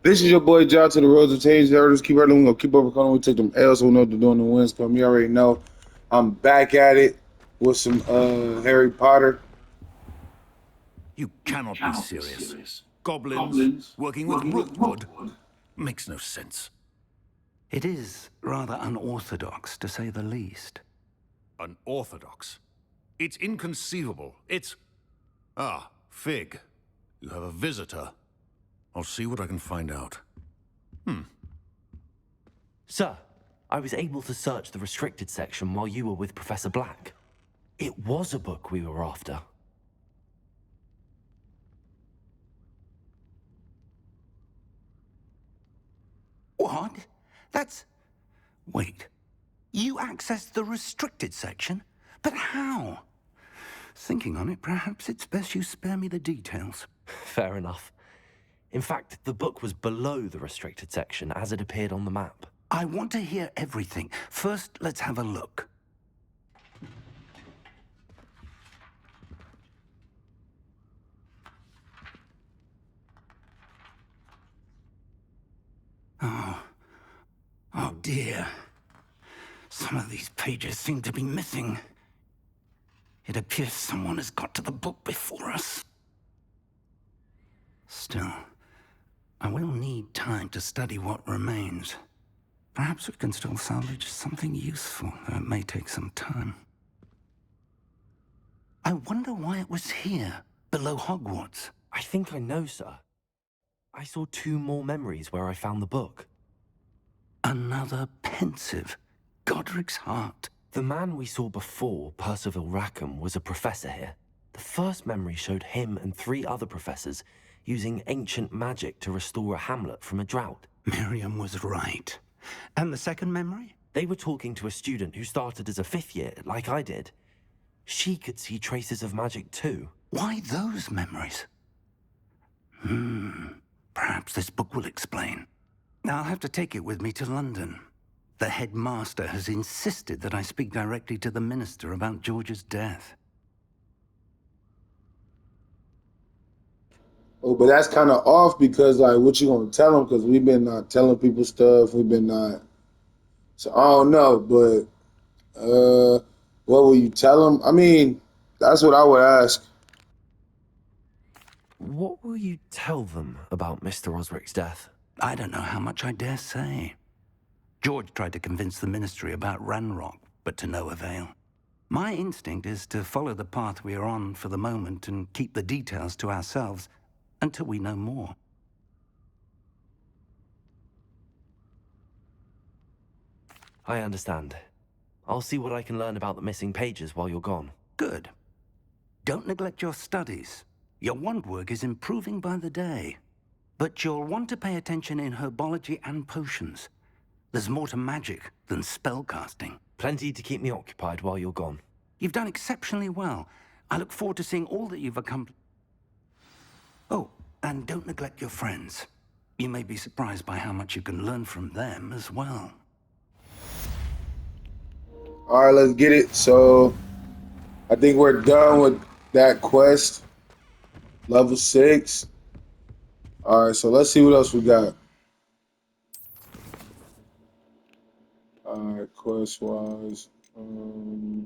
This is your boy John to the roads of change. Herders keep hurting. We're gonna keep overcoming. We take them L's. So we know what they're doing. The wins come. You already know. I'm back at it with some Harry Potter. You cannot be serious. Goblins working with Rookwood makes no sense. It is rather unorthodox, to say the least. Unorthodox. It's inconceivable. It's... Ah, Fig. You have a visitor. I'll see what I can find out. Sir, I was able to search the restricted section while you were with Professor Black. It was a book we were after. What? That's... Wait. You accessed the restricted section? But how? Thinking on it, perhaps it's best you spare me the details. Fair enough. In fact, the book was below the restricted section as it appeared on the map. I want to hear everything. First, let's have a look. Oh dear. Some of these pages seem to be missing. It appears someone has got to the book before us. Still, I will need time to study what remains. Perhaps we can still salvage something useful, though it may take some time. I wonder why it was here, below Hogwarts. I think I know, sir. I saw 2 more memories where I found the book. Another pensive. Godric's heart. The man we saw before, Percival Rackham, was a professor here. The first memory showed him and 3 other professors using ancient magic to restore a hamlet from a drought. Miriam was right. And the second memory? They were talking to a student who started as a 5th year, like I did. She could see traces of magic too. Why those memories? Perhaps this book will explain. I'll have to take it with me to London. The headmaster has insisted that I speak directly to the minister about George's death. Oh, but that's kind of off because, like, what you gonna tell them? Because we've been not telling people stuff. We've been not. So I don't know, but what will you tell them? I mean, that's what I would ask. What will you tell them about Mr. Osric's death? I don't know how much I dare say. George tried to convince the ministry about Ranrock, but to no avail. My instinct is to follow the path we are on for the moment and keep the details to ourselves until we know more. I understand. I'll see what I can learn about the missing pages while you're gone. Good. Don't neglect your studies. Your wand work is improving by the day. But you'll want to pay attention in herbology and potions. There's more to magic than spellcasting. Plenty to keep me occupied while you're gone. You've done exceptionally well. I look forward to seeing all that you've accomplished. Oh, and don't neglect your friends. You may be surprised by how much you can learn from them as well. All right, let's get it. So I think we're done with that quest. Level 6. All right, so let's see what else we got. All right, quest wise. All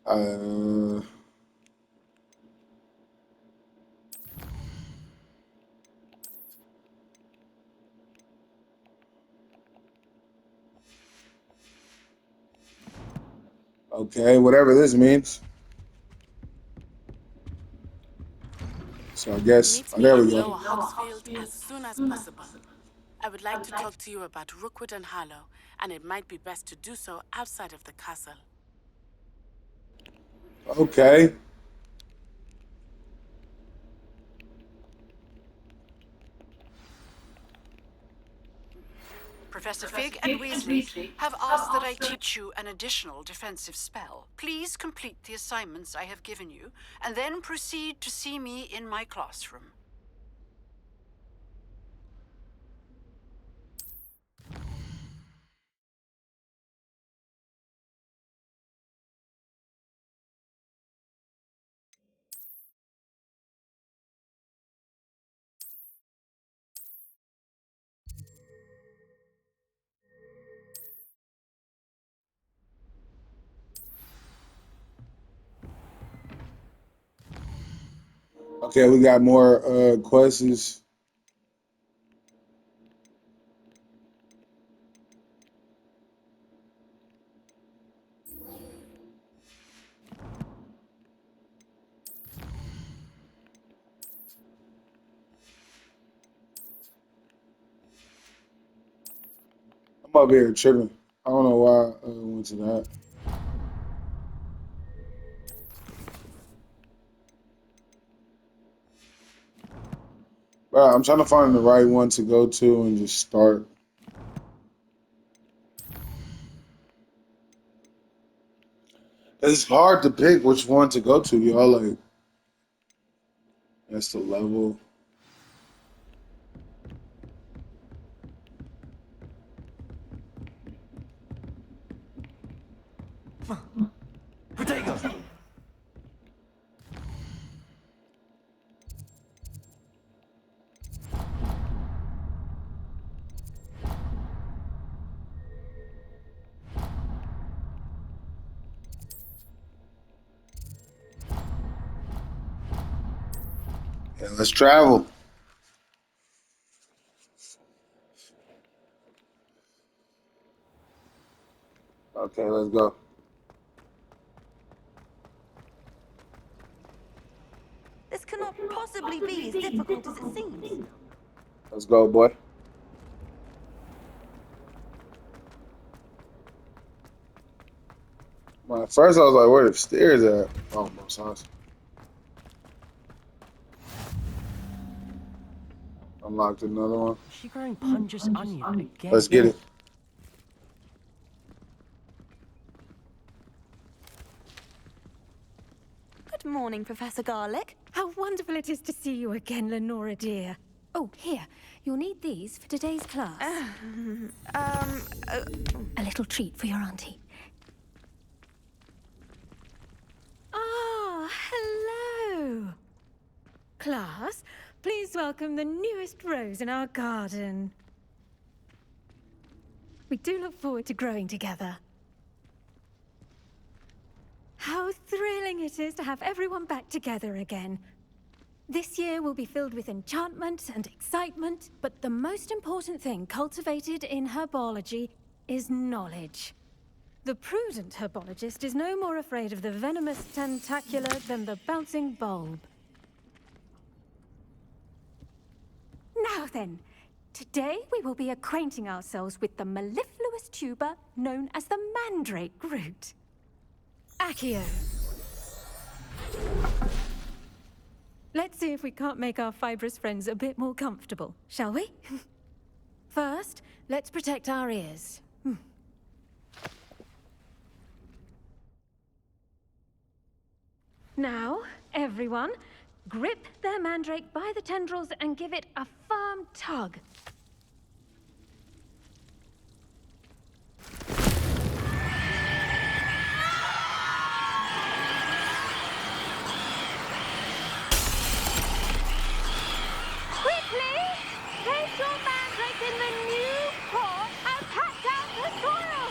right, okay, whatever this means. So I guess, Meet oh, me there in we Lower go. Hogsfield as soon as possible. I would like to talk to you about Rookwood and Harlow, and it might be best to do so outside of the castle. Okay. Professor Fig and Weasley have asked that I teach you an additional defensive spell. Please complete the assignments I have given you, and then proceed to see me in my classroom. Okay, we got more questions. I'm up here tripping. I don't know why I went to that. Bro, I'm trying to find the right one to go to and just start. It's hard to pick which one to go to, y'all. Like, that's the level. Protego! Yeah, let's travel. Okay, let's go. This cannot possibly be as difficult as it seems. Let's go, boy. Well, at first I was like, where the stairs at? Oh, my son's. Unlocked another one. Is she growing Punja's onion again? Let's get it. Good morning, Professor Garlick. How wonderful it is to see you again, Lenora dear. Oh, here. You'll need these for today's class. A little treat for your auntie. Ah, hello. Class, please welcome the newest rose in our garden. We do look forward to growing together. How thrilling it is to have everyone back together again. This year will be filled with enchantment and excitement, but the most important thing cultivated in herbology is knowledge. The prudent herbologist is no more afraid of the venomous tentacular than the bouncing bulb. Now then, today we will be acquainting ourselves with the mellifluous tuber known as the mandrake root. Accio. Let's see if we can't make our fibrous friends a bit more comfortable, shall we? First, let's protect our ears. Now, everyone, grip their mandrake by the tendrils and give it a firm tug. Quickly! Place your mandrake in the new pot and pat down the soil!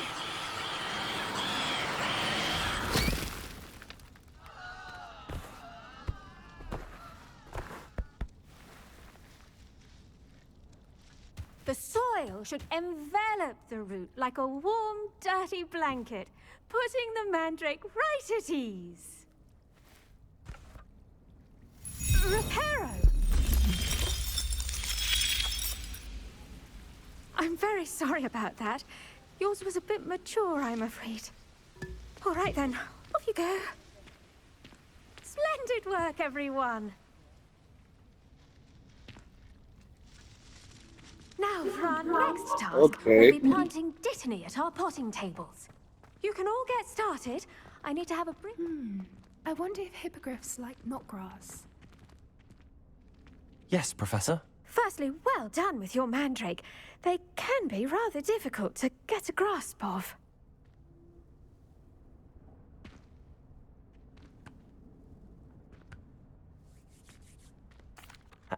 The soil should envelop the root like a warm, dirty blanket, putting the mandrake right at ease. Reparo! I'm very sorry about that. Yours was a bit mature, I'm afraid. All right then, off you go. Splendid work, everyone. Now for our next task, Okay. we'll be planting dittany at our potting tables. You can all get started. I need to have a brief... I wonder if hippogriffs like knotgrass. Yes, Professor. Firstly, well done with your mandrake. They can be rather difficult to get a grasp of.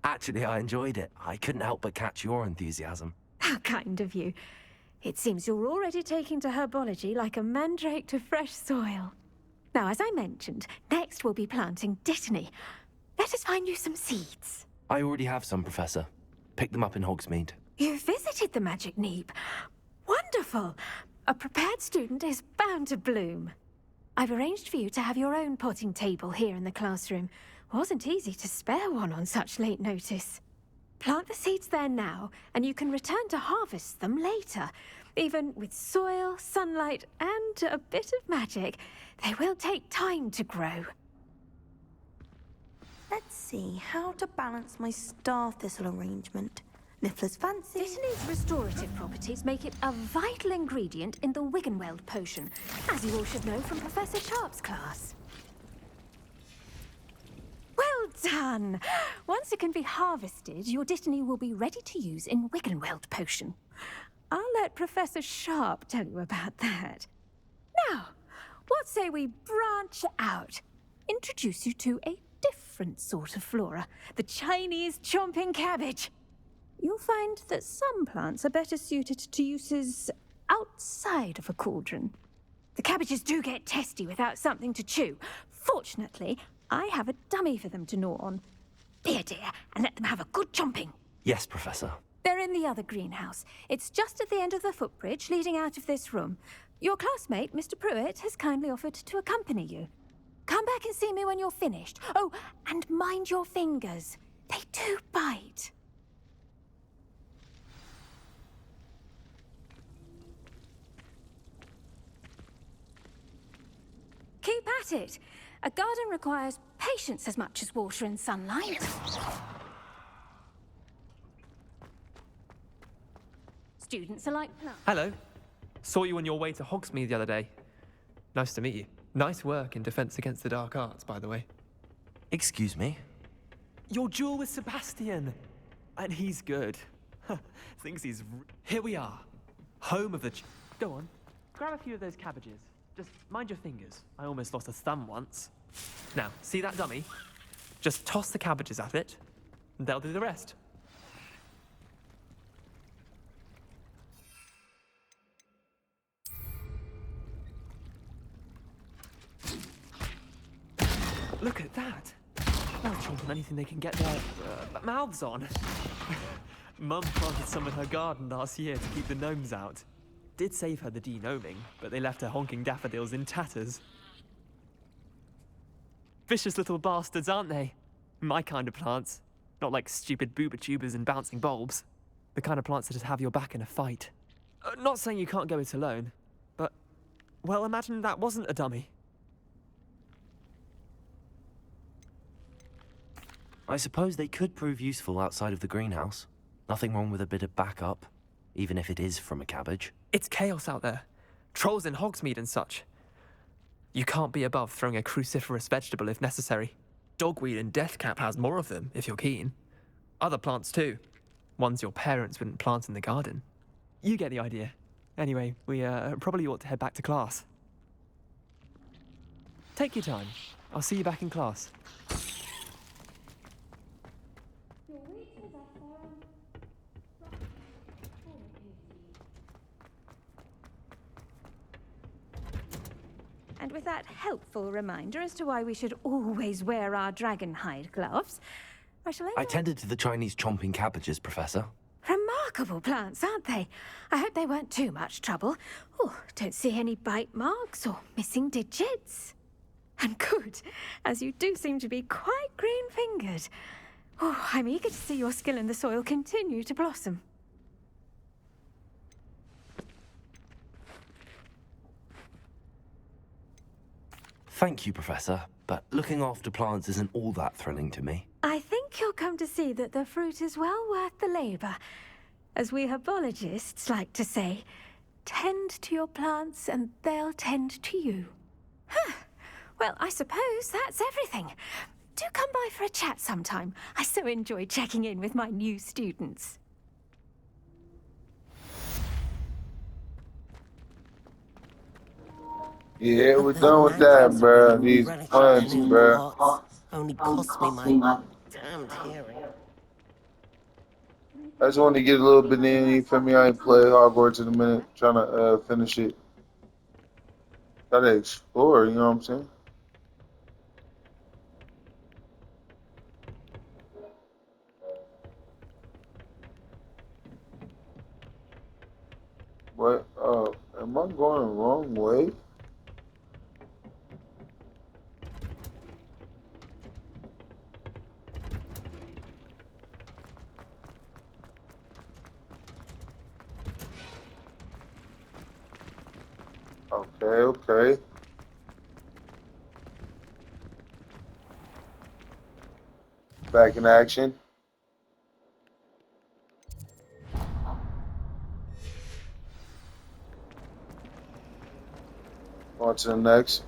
Actually, I enjoyed it. I couldn't help but catch your enthusiasm. How kind of you. It seems you're already taking to herbology like a mandrake to fresh soil. Now, as I mentioned, next we'll be planting dittany. Let us find you some seeds. I already have some, Professor. Picked them up in Hogsmeade. You visited the Magic Neep. Wonderful. A prepared student is bound to bloom. I've arranged for you to have your own potting table here in the classroom. Wasn't easy to spare one on such late notice. Plant the seeds there now, and you can return to harvest them later. Even with soil, sunlight, and a bit of magic, they will take time to grow. Let's see how to balance my star thistle arrangement. Niffler's fancy. Dittany's restorative properties make it a vital ingredient in the Wiggenweld potion, as you all should know from Professor Sharp's class. Well done! Once it can be harvested, your Dittany will be ready to use in Wiggenweld potion. I'll let Professor Sharp tell you about that. Now, what say we branch out? Introduce you to a different sort of flora, the Chinese chomping cabbage. You'll find that some plants are better suited to uses outside of a cauldron. The cabbages do get testy without something to chew. Fortunately, I have a dummy for them to gnaw on. Dear, and let them have a good chomping. Yes, Professor. They're in the other greenhouse. It's just at the end of the footbridge leading out of this room. Your classmate, Mr. Pruitt, has kindly offered to accompany you. Come back and see me when you're finished. Oh, and mind your fingers. They do bite. Keep at it. A garden requires patience as much as water and sunlight. Students are like plants. Hello. Saw you on your way to Hogsmeade the other day. Nice to meet you. Nice work in Defense Against the Dark Arts, by the way. Excuse me? Your duel with Sebastian. And he's good. Thinks he's... Here we are. Home of the... Go on. Grab a few of those cabbages. Just mind your fingers. I almost lost a thumb once. Now, see that dummy? Just toss the cabbages at it, and they'll do the rest. Look at that. They'll chomp on anything they can get their mouths on. Mum planted some in her garden last year to keep the gnomes out. Did save her the de-gnoming, but they left her honking daffodils in tatters. Vicious little bastards, aren't they? My kind of plants. Not like stupid booba tubers and bouncing bulbs. The kind of plants that just have your back in a fight. Not saying you can't go it alone, but... Well, imagine that wasn't a dummy. I suppose they could prove useful outside of the greenhouse. Nothing wrong with a bit of backup, even if it is from a cabbage. It's chaos out there. Trolls in Hogsmeade and such. You can't be above throwing a cruciferous vegetable if necessary. Dogweed and deathcap has more of them, if you're keen. Other plants too. Ones your parents wouldn't plant in the garden. You get the idea. Anyway, we probably ought to head back to class. Take your time. I'll see you back in class. And with that helpful reminder as to why we should always wear our dragon hide gloves, I tended to the Chinese chomping cabbages, Professor. Remarkable plants, aren't they? I hope they weren't too much trouble. Oh, don't see any bite marks or missing digits. And good, as you do seem to be quite green-fingered. Oh, I'm eager to see your skill in the soil continue to blossom. Thank you, Professor, but looking after plants isn't all that thrilling to me. I think you'll come to see that the fruit is well worth the labor. As we herbologists like to say, tend to your plants and they'll tend to you. Huh. Well, I suppose that's everything. Do come by for a chat sometime. I so enjoy checking in with my new students. Yeah, we're done with that, bro. These punts, bro. Only cost me my damned hearing. I just want to get a little bit in. You feel me? I ain't play Hogwarts in a minute. Trying to finish it. Gotta explore. You know what I'm saying? Okay. Back in action. On to the next.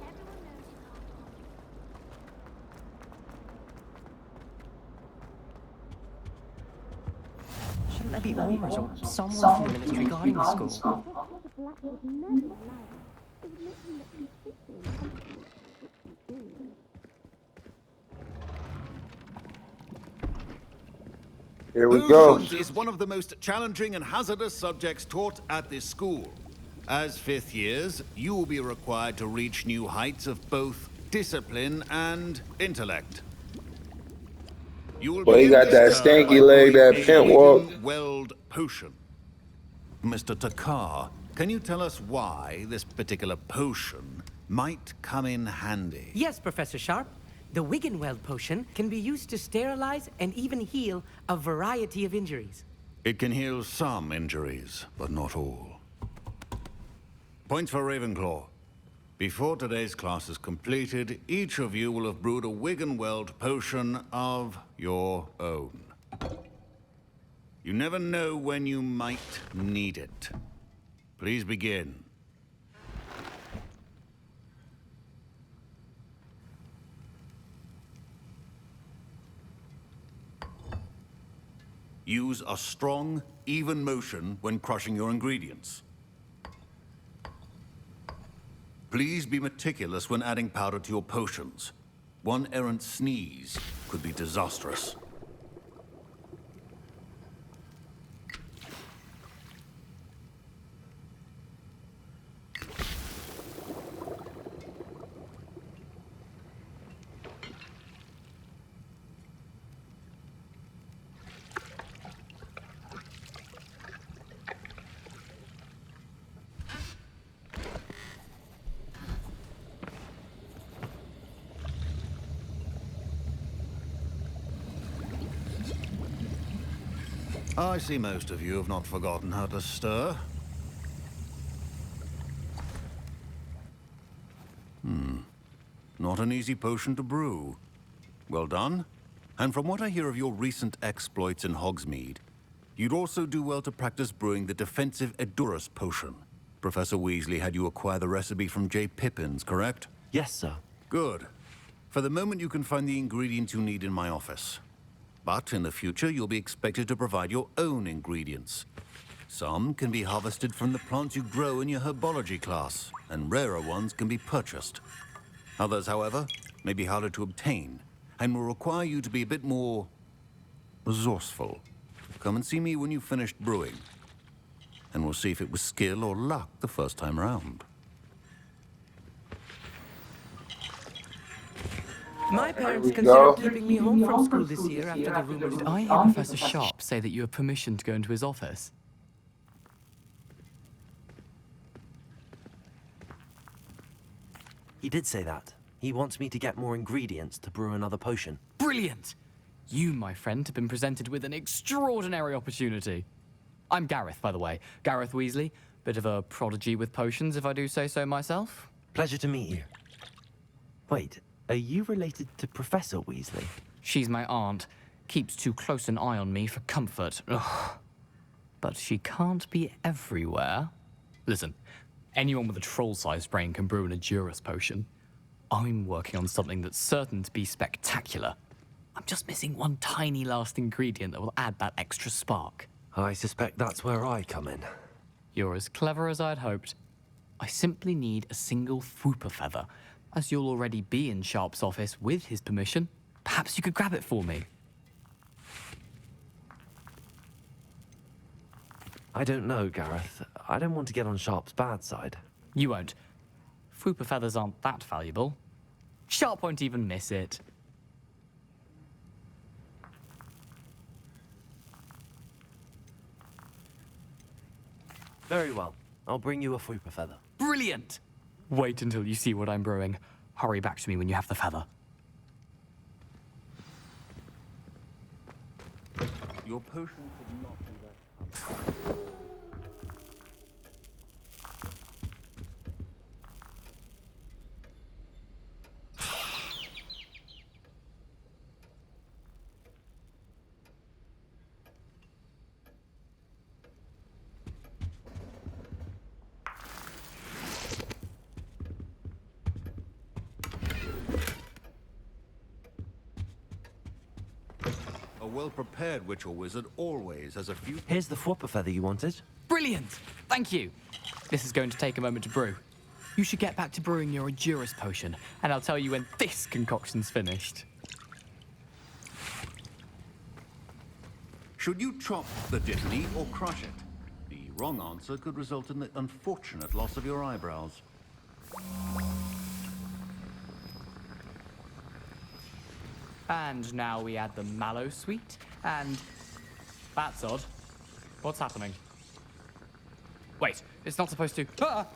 Shouldn't there be auras or someone from the ministry guarding the school? Here we go. Potions is one of the most challenging and hazardous subjects taught at this school. As fifth years, you will be required to reach new heights of both discipline and intellect. You will Boy, he begin got that this term by stanky leg, brewing that a pimp walk. Wigan-Weld potion. Mr. Takar, can you tell us why this particular potion might come in handy? Yes, Professor Sharp. The Wiggenweld potion can be used to sterilize and even heal a variety of injuries. It can heal some injuries, but not all. Points for Ravenclaw. Before today's class is completed, each of you will have brewed a Wiggenweld potion of your own. You never know when you might need it. Please begin. Use a strong, even motion when crushing your ingredients. Please be meticulous when adding powder to your potions. One errant sneeze could be disastrous. I see most of you have not forgotten how to stir. Not an easy potion to brew. Well done. And from what I hear of your recent exploits in Hogsmeade, you'd also do well to practice brewing the defensive Edurus potion. Professor Weasley had you acquire the recipe from J. Pippins, correct? Yes, sir. Good. For the moment, you can find the ingredients you need in my office. But in the future, you'll be expected to provide your own ingredients. Some can be harvested from the plants you grow in your herbology class, and rarer ones can be purchased. Others, however, may be harder to obtain, and will require you to be a bit more resourceful. Come and see me when you've finished brewing, and we'll see if it was skill or luck the first time round. My parents we considered go. keeping me home from school this year after the rumors. Did I hear Professor Sharp say that you have permission to go into his office? He did say that. He wants me to get more ingredients to brew another potion. Brilliant! You, my friend, have been presented with an extraordinary opportunity. I'm Gareth, by the way. Gareth Weasley. Bit of a prodigy with potions, if I do say so myself. Pleasure to meet you. Wait, are you related to Professor Weasley? She's my aunt. Keeps too close an eye on me for comfort. Ugh. But she can't be everywhere. Listen, anyone with a troll-sized brain can brew an Edurus potion. I'm working on something that's certain to be spectacular. I'm just missing one tiny last ingredient that will add that extra spark. I suspect that's where I come in. You're as clever as I'd hoped. I simply need a single Fwooper feather. As you'll already be in Sharp's office with his permission, perhaps you could grab it for me. I don't know, Gareth. I don't want to get on Sharp's bad side. You won't. Fwooper feathers aren't that valuable. Sharp won't even miss it. Very well. I'll bring you a Fwooper feather. Brilliant! Wait until you see what I'm brewing. Hurry back to me when you have the feather. Your potion could not be that. A well-prepared witch or wizard always has a few... Here's the flopper feather you wanted. Brilliant! Thank you. This is going to take a moment to brew. You should get back to brewing your Endurance potion, and I'll tell you when this concoction's finished. Should you chop the dittany or crush it? The wrong answer could result in the unfortunate loss of your eyebrows. And now we add the mallow sweet, and... That's odd. What's happening? Wait, it's not supposed to... Ah!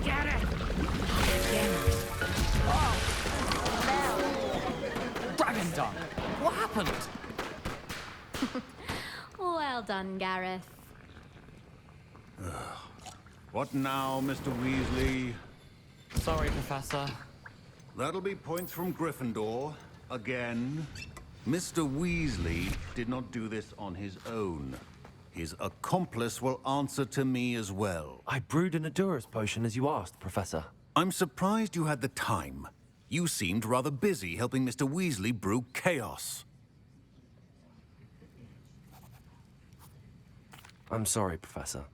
Get it! Dragon dung! What happened? Well done, Gareth. What now, Mr. Weasley? Sorry, Professor. That'll be points from Gryffindor. Again. Mr. Weasley did not do this on his own. His accomplice will answer to me as well. I brewed an Endurance potion as you asked, Professor. I'm surprised you had the time. You seemed rather busy helping Mr. Weasley brew chaos. I'm sorry, Professor.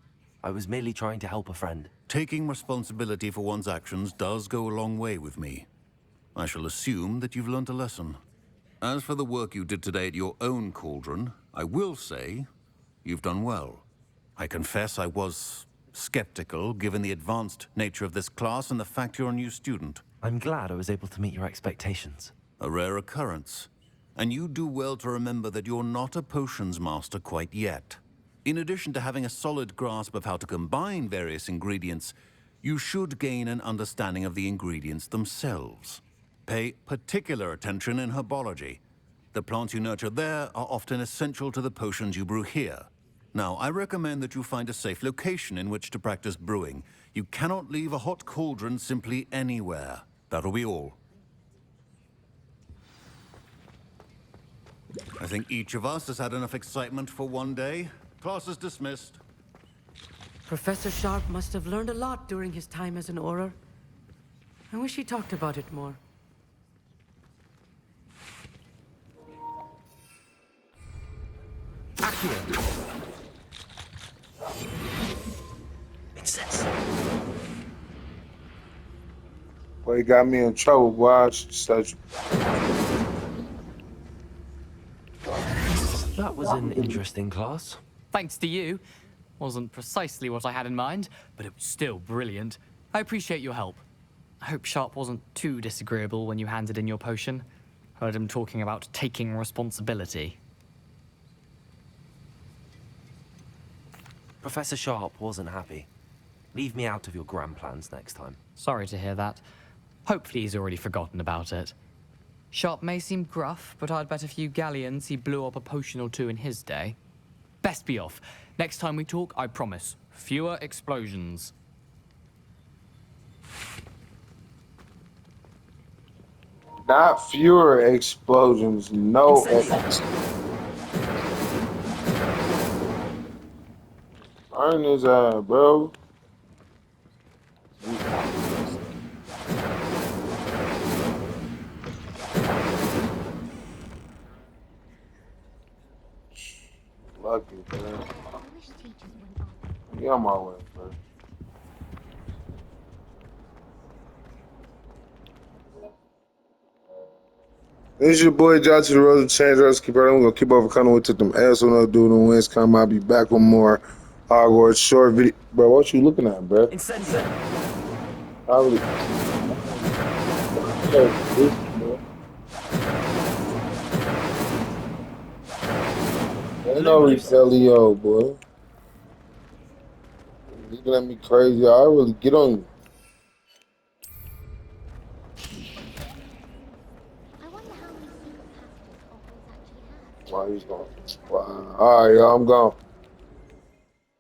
I was merely trying to help a friend. Taking responsibility for one's actions does go a long way with me. I shall assume that you've learnt a lesson. As for the work you did today at your own cauldron, I will say you've done well. I confess I was skeptical, given the advanced nature of this class and the fact you're a new student. I'm glad I was able to meet your expectations. A rare occurrence. And you do well to remember that you're not a potions master quite yet. In addition to having a solid grasp of how to combine various ingredients, you should gain an understanding of the ingredients themselves. Pay particular attention in herbology. The plants you nurture there are often essential to the potions you brew here. Now, I recommend that you find a safe location in which to practice brewing. You cannot leave a hot cauldron simply anywhere. That'll be all. I think each of us has had enough excitement for one day. Class is dismissed. Professor Sharp must have learned a lot during his time as an Auror. I wish he talked about it more. It says. Boy, he got me in trouble, boy. I should such. That was an interesting class. Thanks to you. Wasn't precisely what I had in mind, but it was still brilliant. I appreciate your help. I hope Sharp wasn't too disagreeable when you handed in your potion. Heard him talking about taking responsibility. Professor Sharp wasn't happy. Leave me out of your grand plans next time. Sorry to hear that. Hopefully he's already forgotten about it. Sharp may seem gruff, but I'd bet a few galleons he blew up a potion or two in his day. Best be off. Next time we talk, I promise, fewer explosions. Not fewer explosions, no. Burn his eye, bro. Lucky, man. Get on my way, bro. This is your boy Josh to the Road to Change Us. Keep on, we're gonna keep overcoming. We took them ass on up, doing the wins. Come, I'll be back with more Hogwarts short video. Bro, what you looking at, bro? Incendio. I really. Ain't no Refelio, boy. You looking at me crazy? I really get on you. Why he's going? Wow. All right, y'all, I'm gone.